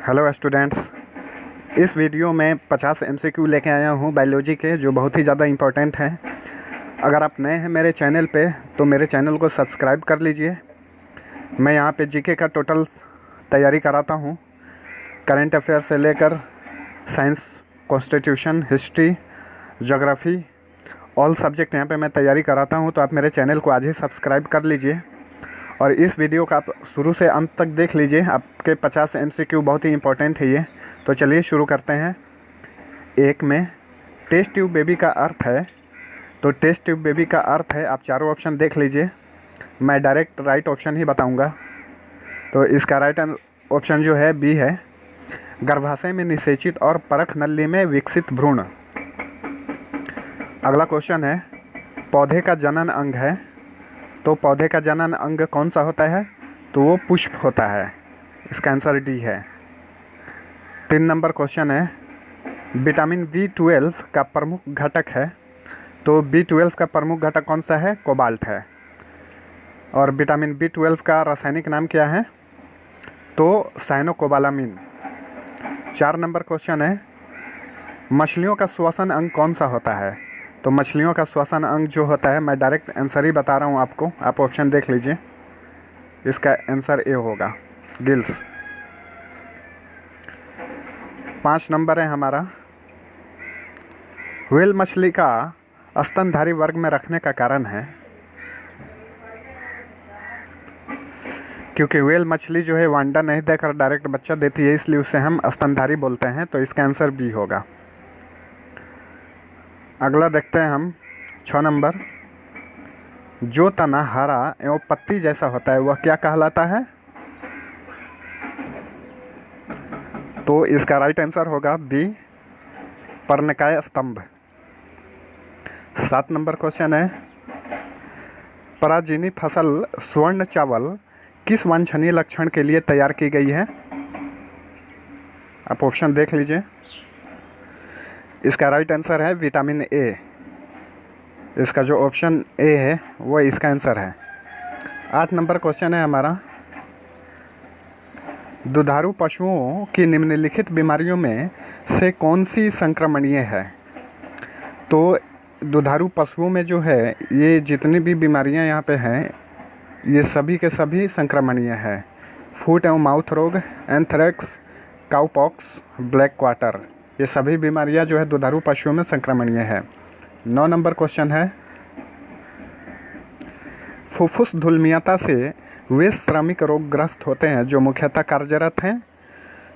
Hello students, इस video में 50 MCQ लेके आया हूँ बायोलॉजी के, जो बहुत ही ज़्यादा इम्पोर्टेंट हैं। अगर आप नए हैं मेरे चैनल पे तो मेरे चैनल को सब्सक्राइब कर लीजिए। मैं यहाँ पे जीके का टोटल तैयारी कराता हूँ, करंट अफेयर से लेकर science, constitution, history, geography, all subject यहाँ पे मैं तैयारी कराता हूँ। तो आप मेरे चैनल को आज ही सब्सक्राइब कर लीजिए और इस वीडियो का आप शुरू से अंत तक देख लीजिए। आपके 50 MCQ बहुत ही इंपॉर्टेंट है ये। तो चलिए शुरू करते हैं। एक में टेस्ट ट्यूब बेबी का अर्थ है, तो टेस्ट ट्यूब बेबी का अर्थ है, आप चारों ऑप्शन देख लीजिए। मैं डायरेक्ट राइट ऑप्शन ही बताऊंगा। तो इसका राइट ऑप्शन जो है बी है, गर्भाशय में निषेचित और परख नली में विकसित भ्रूण। अगला क्वेश्चन है, पौधे का जनन अंग है, तो पौधे का जनन अंग कौन सा होता है? तो वो पुष्प होता है। इसका आंसर डी है। 3 नंबर क्वेश्चन है, विटामिन B12 का प्रमुख घटक है, तो B12 का प्रमुख घटक कौन सा है? कोबाल्ट है। और विटामिन B12 का रासायनिक नाम क्या है? तो साइनोकोबालामिन। 4 नंबर क्वेश्चन है, मछलियों का श्वसन अंग कौन सा होता है? तो मछलियों का श्वसन अंग जो होता है, मैं डायरेक्ट आंसर ही बता रहा हूँ आपको, आप ऑप्शन देख लीजिए। इसका आंसर ए होगा, गिल्स। 5 नंबर है हमारा, व्हेल मछली का स्तनधारी वर्ग में रखने का कारण है, क्योंकि व्हेल मछली जो है वो अंडा नहीं देकर डायरेक्ट बच्चा देती है, इसलिए उसे हम स्तनधारी बोलते हैं। तो इसका आंसर बी होगा। अगला देखते हैं हम 6 नंबर, जो तना हरा एवं पत्ती जैसा होता है वह क्या कहलाता है? तो इसका राइट आंसर होगा बी, पर्णकाय स्तंभ। 7 नंबर क्वेश्चन है, पराजीनी फसल स्वर्ण चावल किस वांछनीय लक्षण के लिए तैयार की गई है? आप ऑप्शन देख लीजिए। इसका राइट आंसर है विटामिन ए। इसका जो ऑप्शन ए है वो इसका आंसर है। 8 नंबर क्वेश्चन है हमारा, दुधारू पशुओं की निम्नलिखित बीमारियों में से कौन सी संक्रमणीय है? तो दुधारू पशुओं में जो है, ये जितनी भी बीमारियां यहाँ पे हैं, ये सभी के सभी संक्रमणीय है। फुट एवं माउथ रोग, एंथ्रेक्स, काउपॉक्स, ब्लैक क्वार्टर, ये सभी बीमारियां जो है दुधारू पशुओं में संक्रमणीय है। 9 नंबर क्वेश्चन है, फुफ्फुस धूलमीयता से वे श्रमिक रोगग्रस्त होते हैं जो मुख्यतः कार्यरत हैं।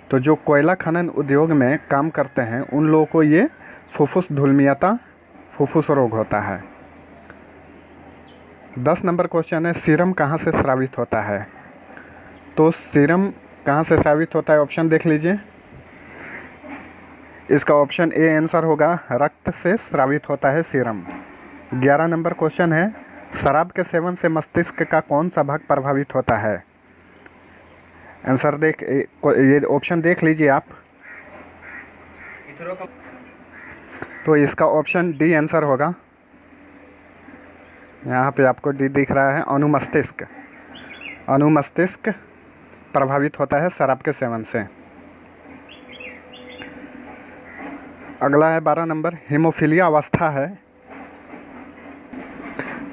तो जो कोयला खनन उद्योग में काम करते हैं उन लोगों को ये फुफ्फुस धूलमीयता, फुफ्फुस रोग होता है। 10 नंबर क्वेश्चन है, सीरम कहाँ से स्रावित होता है? तो सीरम कहाँ से स्रावित होता है, ऑप्शन देख लीजिए। इसका ऑप्शन ए आंसर होगा, रक्त से स्रावित होता है सीरम। 11 नंबर क्वेश्चन है, शराब के सेवन से मस्तिष्क का कौन सा भाग प्रभावित होता है? आंसर ये ऑप्शन देख लीजिए आप। तो इसका ऑप्शन डी आंसर होगा। यहाँ पे आपको डी दिख रहा है, अनुमस्तिष्क। अनुमस्तिष्क प्रभावित होता है शराब के सेवन से। अगला है 12 नंबर, हीमोफीलिया अवस्था है,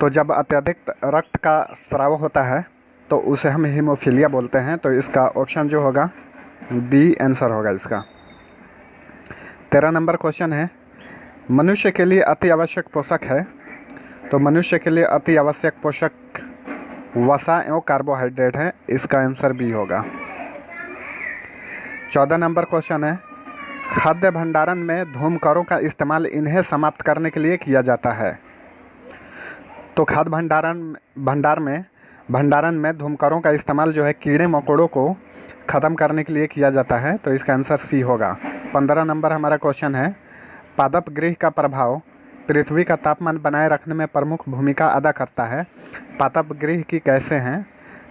तो जब अत्यधिक रक्त का स्राव होता है तो उसे हम हीमोफीलिया बोलते हैं। तो इसका ऑप्शन जो होगा बी आंसर होगा इसका। 13 नंबर क्वेश्चन है, मनुष्य के लिए अति आवश्यक पोषक है, तो मनुष्य के लिए अति आवश्यक पोषक वसा एवं कार्बोहाइड्रेट है। इसका आंसर बी होगा। 14 नंबर क्वेश्चन है, खाद्य भंडारण में धूमकरों का इस्तेमाल इन्हें समाप्त करने के लिए किया जाता है। तो खाद्य भंडारण में धूमकरों का इस्तेमाल जो है कीड़े मकोड़ों को ख़त्म करने के लिए किया जाता है। तो इसका आंसर सी होगा। 15 नंबर हमारा क्वेश्चन है, पादप गृह का प्रभाव पृथ्वी का तापमान बनाए रखने में प्रमुख भूमिका अदा करता है। पादप गृह की गैसें हैं,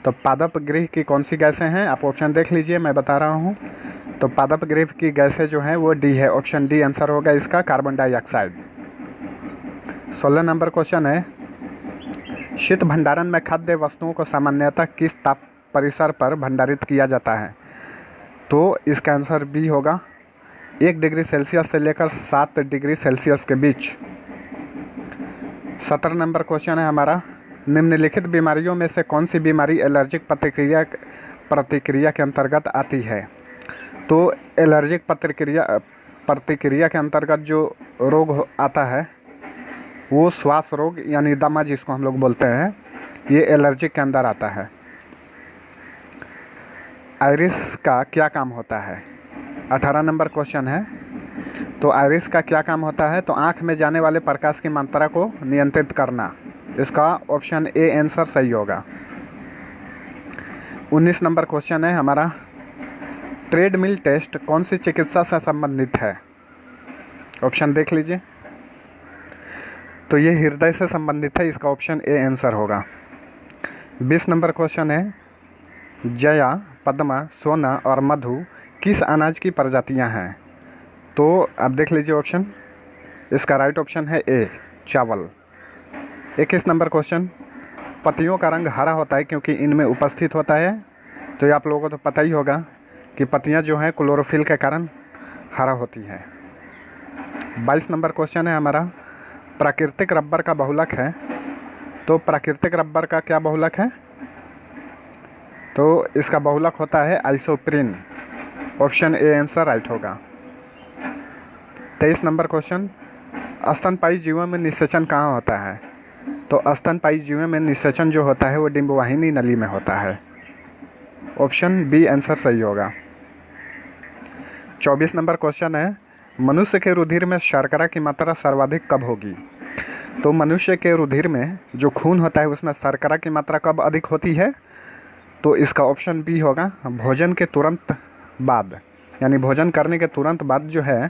तो पादप गृह की कौन सी गैसें हैं? आप ऑप्शन देख लीजिए, मैं बता रहा हूँ। तो पादप गृह की गैसें जो हैं वो डी है, ऑप्शन डी आंसर होगा इसका, कार्बन डाइऑक्साइड। 16 नंबर क्वेश्चन है, शीत भंडारण में खाद्य वस्तुओं को सामान्यतः किस ताप परिसर पर भंडारित किया जाता है? तो इसका आंसर बी होगा। 1 डिग्री सेल्सियस से लेकर 7 डिग्री सेल्सियस के बीच। 17 नंबर क्वेश्चन है हमारा, निम्नलिखित बीमारियों में से कौन सी बीमारी एलर्जिक प्रतिक्रिया के अंतर्गत आती है? तो एलर्जिक प्रतिक्रिया के अंतर्गत जो रोग आता है वो श्वास रोग यानी दमा जिसको हम लोग बोलते हैं, ये एलर्जिक के अंदर आता है। आइरिस का क्या काम होता है? 18 नंबर क्वेश्चन है। तो आइरिस का क्या काम होता है? तो आँख में जाने वाले प्रकाश की मात्रा को नियंत्रित करना। इसका ऑप्शन ए आंसर सही होगा। 19 नंबर क्वेश्चन है हमारा, ट्रेडमिल टेस्ट कौन सी चिकित्सा से संबंधित है? ऑप्शन देख लीजिए। तो ये हृदय से संबंधित है, इसका ऑप्शन ए आंसर होगा। 20 नंबर क्वेश्चन है, जया, पद्मा, सोना और मधु किस अनाज की प्रजातियां हैं? तो आप देख लीजिए ऑप्शन, इसका राइट ऑप्शन है ए चावल। 21 नंबर क्वेश्चन, पत्तियों का रंग हरा होता है क्योंकि इनमें उपस्थित होता है। तो ये आप लोगों को तो पता ही होगा कि पत्तियां जो हैं क्लोरोफिल के कारण हरा होती हैं। 22 नंबर क्वेश्चन है हमारा, प्राकृतिक रबर का बहुलक है। तो प्राकृतिक रबर का क्या बहुलक है? तो इसका बहुलक होता है isoprene. Option A answer right होगा। 23 नंबर क्वेश्चन, स्तनपायी जीवों में निषेचन कहाँ होता है? तो स्तनपायी जीवों में निषेचन जो होता है वो डिंबवाहिनी नली में होता है। ऑप्शन बी आंसर सही होगा। 24 नंबर क्वेश्चन है, मनुष्य के रुधिर में शर्करा की मात्रा सर्वाधिक कब होगी? तो मनुष्य के रुधिर में जो खून होता है उसमें शर्करा की मात्रा कब अधिक होती है? तो इसका ऑप्शन बी होगा, भोजन के तुरंत बाद, यानी भोजन करने के तुरंत बाद जो है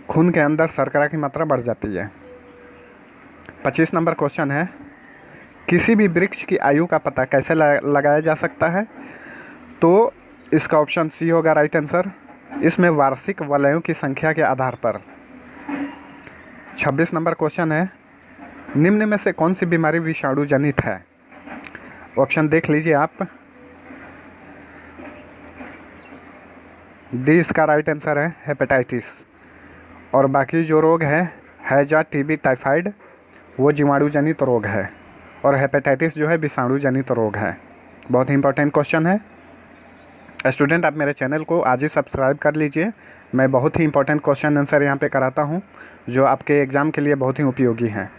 खून के अंदर शर्करा की मात्रा बढ़ जाती है। 25 नंबर क्वेश्चन है, किसी भी वृक्ष की आयु का पता कैसे लगाया जा सकता है? तो इसका ऑप्शन सी होगा राइट आंसर, इसमें वार्षिक वलयों की संख्या के आधार पर। 26 नंबर क्वेश्चन है, निम्न में से कौन सी बीमारी विषाणु जनित है? ऑप्शन देख लीजिए आप। डी इसका राइट आंसर है हेपेटाइटिस। और बाकी जो रोग है हैजा, टीबी, टाइफाइड वो जीवाणु जनित रोग है, और हेपेटाइटिस जो है विषाणु जनित रोग है। बहुत ही इंपॉर्टेंट क्वेश्चन है। स्टूडेंट आप मेरे चैनल को आज ही सब्सक्राइब कर लीजिए। मैं बहुत ही इंपॉर्टेंट क्वेश्चन आंसर यहाँ पे कराता हूँ जो आपके एग्ज़ाम के लिए बहुत ही उपयोगी हैं।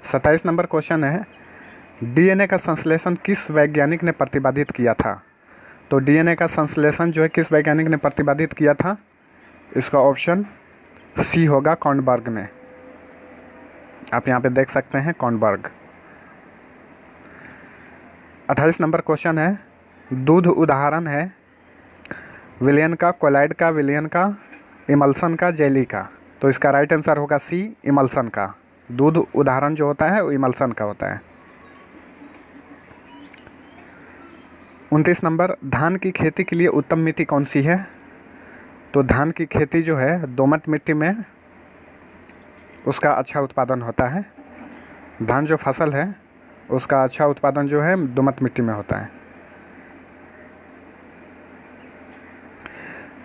27 नंबर क्वेश्चन है, डीएनए का संश्लेषण किस वैज्ञानिक ने प्रतिपादित किया था? तो डीएनए का संश्लेषण जो है किस वैज्ञानिक ने प्रतिपादित किया था? इसका ऑप्शन सी होगा कॉर्नबर्ग ने। आप यहाँ पे देख सकते हैं कॉर्नबर्ग। 28 नंबर क्वेश्चन है, दूध उदाहरण है विलियन का, कोलाइड का, विलियन का, इमल्सन का, जेली का। तो इसका राइट आंसर होगा सी इमल्सन का। दूध उदाहरण जो होता है वो इमल्सन का होता है। 29 नंबर, धान की खेती के लिए उत्तम मिट्टी कौन सी है? तो धान की खेती जो है दोमट मिट्टी में उसका अच्छा उत्पादन होता है। धान जो फसल है उसका अच्छा उत्पादन जो है दोमट मिट्टी में होता है।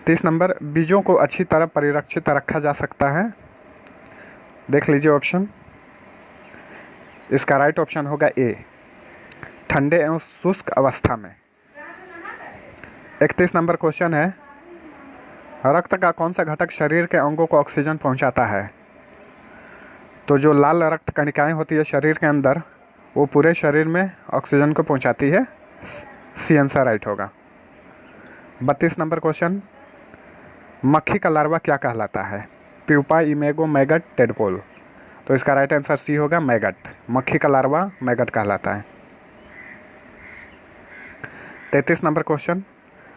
30 नंबर, बीजों को अच्छी तरह परिरक्षित रखा जा सकता है। देख लीजिए ऑप्शन, इसका राइट ऑप्शन होगा ए, ठंडे एवं शुष्क अवस्था में। 31 नंबर क्वेश्चन है, रक्त का कौन सा घटक शरीर के अंगों को ऑक्सीजन पहुंचाता है? तो जो लाल रक्त कणिकाएं होती है शरीर के अंदर वो पूरे शरीर में ऑक्सीजन को पहुंचाती है। सी आंसर राइट होगा। 32 नंबर क्वेश्चन, मक्खी का लार्वा क्या कहलाता है? Pupa, imago, maggot, tadpole. तो इसका राइट आंसर सी होगा मैगट। मक्खी का लार्वा मैगट कहलाता है। 33 नंबर क्वेश्चन,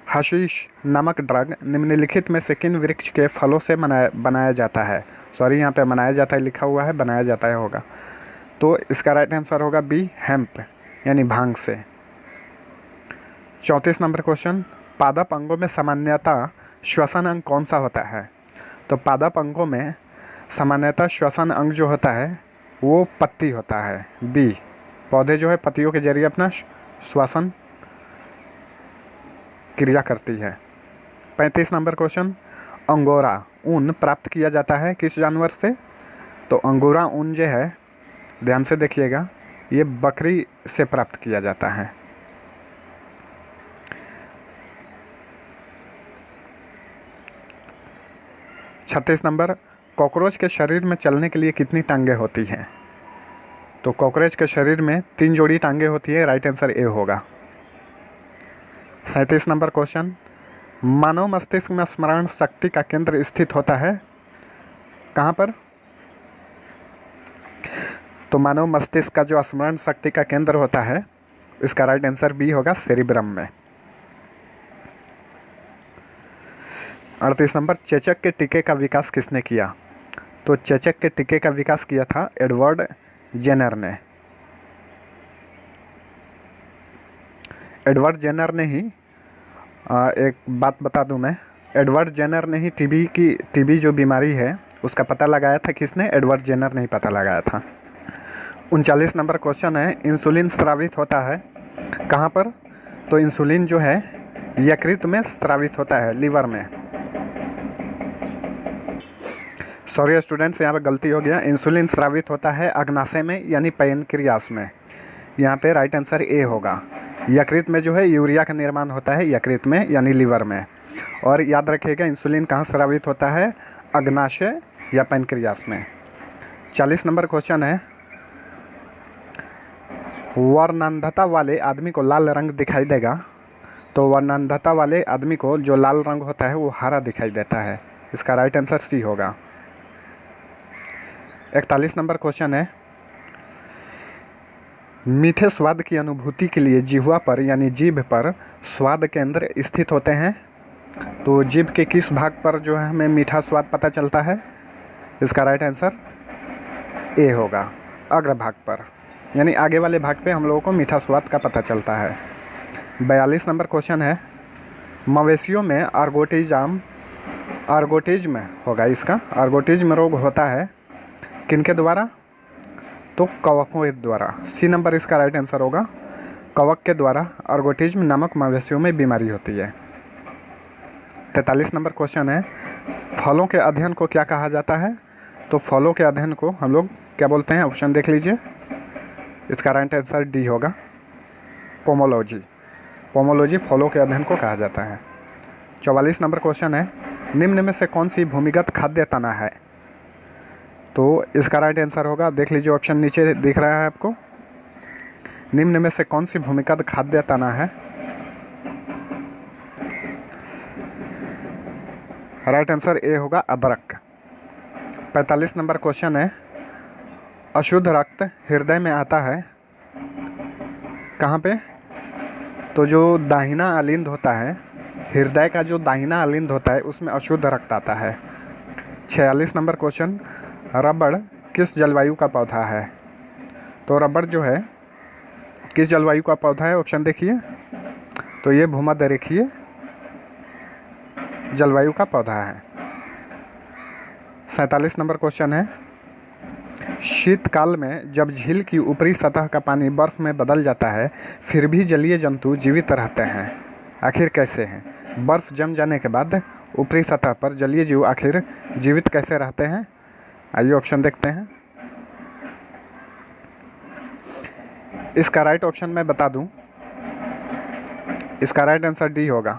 हशीश नामक ड्रग निम्नलिखित में से किन वृक्ष के फलों से बनाया जाता है? सॉरी यहाँ पे बनाया जाता है लिखा हुआ है, बनाया जाता है होगा। तो इसका राइट आंसर होगा बी हेम्प, यानी भांग से। 34 नंबर क्वेश्चन, पादप अंगों में सामान्यतः श्वसन अंग कौन सा होता है? तो पादप अंगों में सामान्यतः श्वसन अंग जो होता है वो पत्ती होता है। बी, पौधे जो है पत्तियों के जरिए अपना श्वसन क्रिया करती है। 35 नंबर क्वेश्चन, अंगोरा ऊन प्राप्त किया जाता है किस जानवर से? तो अंगोरा ऊन जो है, ध्यान से देखिएगा, ये बकरी से प्राप्त किया जाता है। छत्तीस नंबर, कॉकरोच के शरीर में चलने के लिए कितनी टांगें होती हैं? तो कॉकरोच के शरीर में 3 जोड़ी टांगें होती है, राइट आंसर ए होगा। 37 नंबर क्वेश्चन, मानव मस्तिष्क में स्मरण शक्ति का केंद्र स्थित होता है कहाँ पर? तो मानव मस्तिष्क का जो स्मरण शक्ति का केंद्र होता है, इसका राइट आंसर बी होगा, सेरिब्रम में। 38 नंबर, चेचक के टीके का विकास किसने किया? तो चेचक के टीके का विकास किया था एडवर्ड जेनर ने। एडवर्ड जेनर ने ही एक बात बता दूं मैं, एडवर्ड जेनर ने ही टीबी जो बीमारी है उसका पता लगाया था। किसने? एडवर्ड जेनर ने ही पता लगाया था। 39 नंबर क्वेश्चन है, इंसुलिन स्रावित होता है कहाँ पर? तो इंसुलिन जो है यकृत में स्रावित होता है, लीवर में। सॉरी स्टूडेंट्स, यहाँ पे गलती हो गया, इंसुलिन स्रावित होता है अग्नाशय में यानी पैनक्रियास में। यहाँ पे राइट आंसर ए होगा। यकृत में जो है यूरिया का निर्माण होता है, यकृत में यानी लीवर में। और याद रखिएगा, इंसुलिन कहाँ स्रावित होता है? अग्नाशय या पैनक्रियास में। 40 नंबर क्वेश्चन है, वर्णांधता वाले आदमी को लाल रंग दिखाई देगा। तो वर्णांधता वाले आदमी को जो लाल रंग होता है वो हरा दिखाई देता है। इसका राइट आंसर सी होगा। 41 नंबर क्वेश्चन है, मीठे स्वाद की अनुभूति के लिए जिह्वा पर यानी जीभ पर स्वाद केंद्र स्थित होते हैं। तो जीभ के किस भाग पर जो है हमें मीठा स्वाद पता चलता है? इसका राइट आंसर ए होगा, अग्रभाग पर, यानी आगे वाले भाग पे हम लोगों को मीठा स्वाद का पता चलता है। 42 नंबर क्वेश्चन है, मवेशियों में आर्गोटिज्म होगा, इसका आर्गोटिज्म रोग होता है किनके द्वारा? तो कवकों के द्वारा। सी नंबर इसका राइट आंसर होगा, कवक के द्वारा आर्गोटिज्म नामक मवेशियों में बीमारी होती है। 43 नंबर क्वेश्चन है, फलों के अध्ययन को क्या कहा जाता है? तो फलों के अध्ययन को हम लोग क्या बोलते हैं? ऑप्शन देख लीजिए, इसका राइट आंसर डी होगा, पोमोलॉजी। पोमोलॉजी फलों के अध्ययन को कहा जाता है। 44 नंबर क्वेश्चन है, निम्न में से कौन सी भूमिगत खाद्य तना है? तो इसका राइट आंसर होगा, देख लीजिए ऑप्शन नीचे दिख रहा है आपको, निम्न में से कौन सी भूमिगत खाद्य तना है? राइट आंसर ए होगा, अदरक। 45 नंबर क्वेश्चन है, अशुद्ध रक्त हृदय में आता है कहाँ पे? तो जो दाहिना अलिंद होता है, हृदय का जो दाहिना अलिंद होता है उसमें अशुद्ध रक्त आता है। 46 नंबर क्वेश्चन, रबड़ किस जलवायु का पौधा है? तो रबड़ जो है किस जलवायु का पौधा है? ऑप्शन देखिए, तो ये भूमध्य रेखीय जलवायु का पौधा है। 47 नंबर क्वेश्चन है, शीतकाल में जब झील की ऊपरी सतह का पानी बर्फ में बदल जाता है फिर भी जलीय जंतु जीवित रहते हैं, आखिर कैसे हैं? बर्फ जम जाने के बाद ऊपरी सतह पर जलीय जीव आखिर जीवित कैसे रहते हैं? आइए ऑप्शन देखते हैं। इसका राइट ऑप्शन मैं बता दूं, इसका राइट आंसर डी होगा।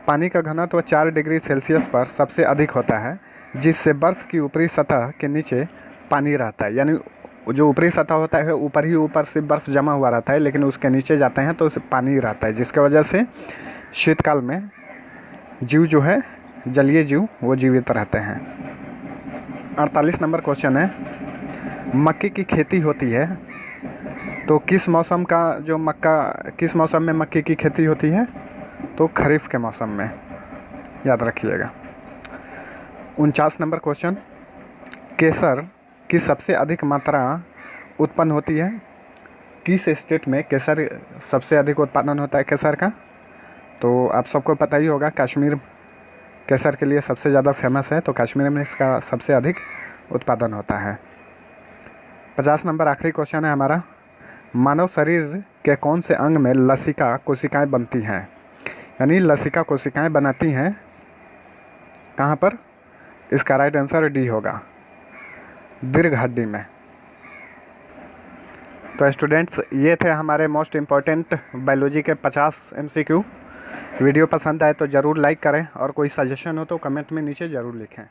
पानी का घनत्व 4 डिग्री सेल्सियस पर सबसे अधिक होता है, जिससे बर्फ़ की ऊपरी सतह के नीचे पानी रहता है, यानी जो ऊपरी सतह होता है ऊपर ही ऊपर से बर्फ़ जमा हुआ रहता है, लेकिन उसके नीचे जाते हैं तो उसमें पानी रहता है, जिसके वजह से शीतकाल में जीव जो है, जलीय जीव, वो जीवित रहते हैं। 48 नंबर क्वेश्चन है, मक्के की खेती होती है तो किस मौसम में मक्के की खेती होती है? तो खरीफ के मौसम में, याद रखिएगा। 49 नंबर क्वेश्चन, केसर की सबसे अधिक मात्रा उत्पन्न होती है किस स्टेट में? केसर सबसे अधिक उत्पादन होता है केसर का, तो आप सबको पता ही होगा, कश्मीर केसर के लिए सबसे ज़्यादा फेमस है, तो कश्मीर में इसका सबसे अधिक उत्पादन होता है। 50 नंबर आखिरी क्वेश्चन है हमारा, मानव शरीर के कौन से अंग में लसिका कोशिकाएं बनती हैं? यानी लसिका कोशिकाएं बनाती हैं कहाँ पर? इसका राइट आंसर डी होगा, दीर्घ हड्डी में। तो स्टूडेंट्स, ये थे हमारे मोस्ट इम्पॉर्टेंट बायोलॉजी के 50 MCQ। वीडियो पसंद आए तो ज़रूर लाइक करें और कोई सजेशन हो तो कमेंट में नीचे ज़रूर लिखें।